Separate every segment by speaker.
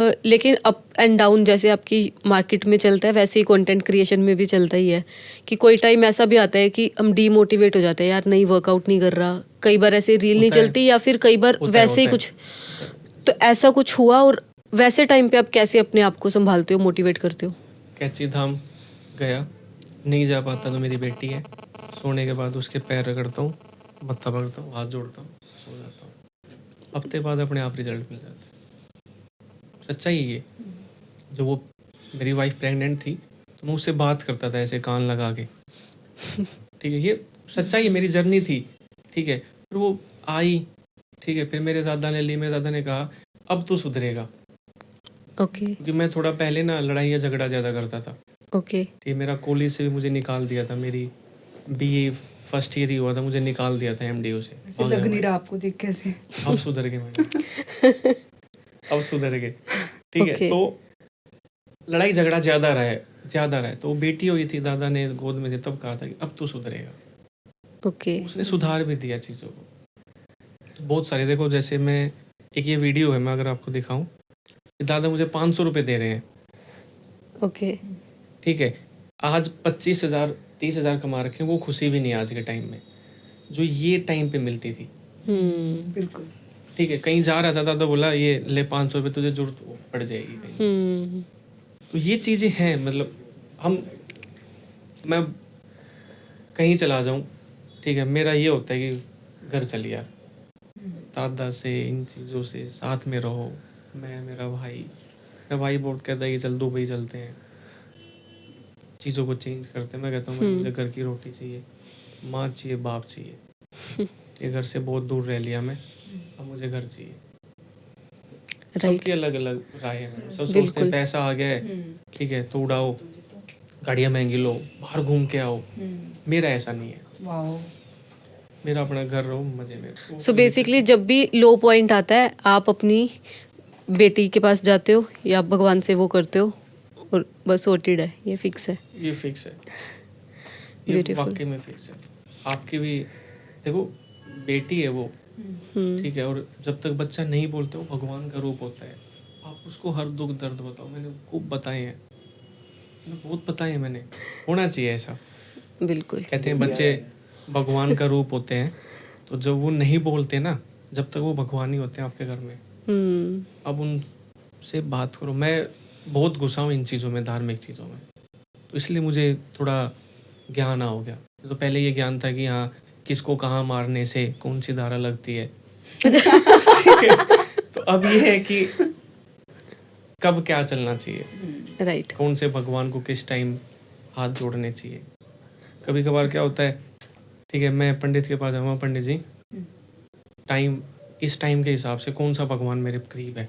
Speaker 1: लेकिन up and down जैसे आपकी मार्केट में चलता है वैसे ही कंटेंट क्रिएशन में भी चलता ही है कि कोई टाइम ऐसा भी आता है कि हम डीमोटिवेट हो जाते हैं, यार नहीं वर्कआउट नहीं कर रहा, कई बार ऐसे रील नहीं
Speaker 2: होता है,
Speaker 1: चलती या फिर कई बार
Speaker 2: होता है,
Speaker 1: वैसे ही
Speaker 2: होता है,
Speaker 1: कुछ, तो ऐसा कुछ हुआ और वैसे टाइम पे आप कैसे अपने आप को संभालते हो, मोटिवेट करते हो?
Speaker 2: कैची धाम गया, नहीं जा पाता तो मेरी बेटी है, सोने के बाद उसके पैर रगड़ता हूँ, मत्था पकड़ता हूँ, हाथ जोड़ता हूँ, सो जाता हूँ। हफ्ते बाद अपने आप रिजल्ट मिल जाता है। सच्चाई है ये। जब वो मेरी वाइफ प्रेग्नेंट थी तो मैं उससे बात करता था ऐसे कान लगा के, ठीक है, ये सच्चाई है, मेरी जर्नी थी, ठीक है। फिर वो आई, ठीक है, फिर मेरे दादा ने ली, मेरे दादा ने कहा अब तो सुधरेगा,
Speaker 1: ओके
Speaker 2: क्योंकि मैं थोड़ा पहले ना लड़ाई या झगड़ा ज़्यादा करता था,
Speaker 1: ओके
Speaker 2: ठीक, मेरा कॉलेज से भी मुझे निकाल दिया था, मेरी बीए फर्स्ट ईयर ही हुआ था, मुझे निकाल दिया था एमडीयू से।
Speaker 3: ऐसे लग नहीं रहा आपको देख कैसे।
Speaker 2: अब सुधर गए मैंने, अब सुधर गए, ठीक है।
Speaker 1: ओके
Speaker 2: तो लड़ाई झगड़ा ज़्यादा रहा है, तो वो बेटी हुई थी, दादा ने गोद में थे तब कहा था कि अब तो सुधरेगा।
Speaker 1: ओके
Speaker 2: उसने सुधार भी दिया चीज़ों को बहुत सारे। देखो जैसे मैं, एक ये वीडियो है, मैं अगर आपको दिखाऊं, दादा मुझे 500 रुपये दे रहे हैं,
Speaker 1: ओके
Speaker 2: ठीक है, आज 25,000 30,000 कमा रखे हैं, वो खुशी भी नहीं आज के टाइम में जो ये टाइम पे मिलती थी,
Speaker 3: बिल्कुल।
Speaker 2: ठीक है। कहीं जा रहा था, दादा बोला ये ले 500 रुपये, तुझे जरूरत पड़ जाएगी कहीं। तो ये चीज़ें हैं, मतलब मैं कहीं चला जाऊं, ठीक है, मेरा ये होता है कि घर चल यार, दादा से इन चीज़ों से साथ में रहो। मैं, मेरा भाई बहुत कहता है कि चल दुबई चलते हैं, चीज़ों को चेंज करते हैं। मैं कहता हूँ मुझे घर की रोटी चाहिए, माँ चाहिए, बाप चाहिए, ये घर से बहुत दूर रह लिया मैं, अब मुझे घर चाहिए।
Speaker 1: राइट
Speaker 2: सबकी अलग अलग राय है, सब सोचते हैं पैसा आ गया है, ठीक है, तो उड़ाओ, गाड़ियाँ महंगी लो, बाहर घूम के आओ। मेरा ऐसा नहीं है,
Speaker 3: वाओ।
Speaker 2: मेरा अपना घर रहो मजे में।
Speaker 1: सो बेसिकली जब भी लो पॉइंट आता है आप अपनी बेटी के पास जाते हो या आप भगवान से वो करते हो और बस सॉर्टेड है, ये फिक्स है।
Speaker 2: ये फिक्स है, ये
Speaker 1: ब्यूटीफुल।
Speaker 2: वाकई में फिक्स है। आपकी भी देखो बेटी है वो, ठीक है, और जब तक बच्चा नहीं बोलते वो भगवान का रूप होता है। आप उसको हर दुख दर्द बताओ, मैंने खूब बताए हैं, बहुत बताए हैं मैंने, होना चाहिए ऐसा।
Speaker 1: बिल्कुल
Speaker 2: कहते हैं बच्चे भगवान का रूप होते हैं, तो जब वो नहीं बोलते ना, जब तक वो भगवान ही होते हैं आपके घर में। अब उनसे बात करो। मैं बहुत घुसा हूँ इन चीज़ों में, धार्मिक चीज़ों में, तो इसलिए मुझे थोड़ा ज्ञान हो गया। तो पहले ये ज्ञान था कि हाँ, किसको कहाँ मारने से कौन सी धारा लगती है, ठीक है? तो अब ये है कि कब क्या चलना चाहिए,
Speaker 1: राइट
Speaker 2: कौन से भगवान को किस टाइम हाथ जोड़ने चाहिए। कभी कभार क्या होता है, ठीक है, मैं पंडित के पास जाऊँगा, पंडित जी टाइम, इस टाइम के हिसाब से कौन सा भगवान मेरे करीब है।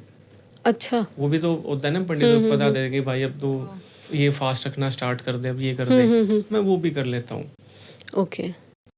Speaker 1: अच्छा
Speaker 2: वो भी तो होता है ना, पंडित को बता दे कि भाई अब तो ये फास्ट रखना स्टार्ट कर दे, अब ये कर दे, मैं वो भी कर लेता हूँ।
Speaker 1: ओके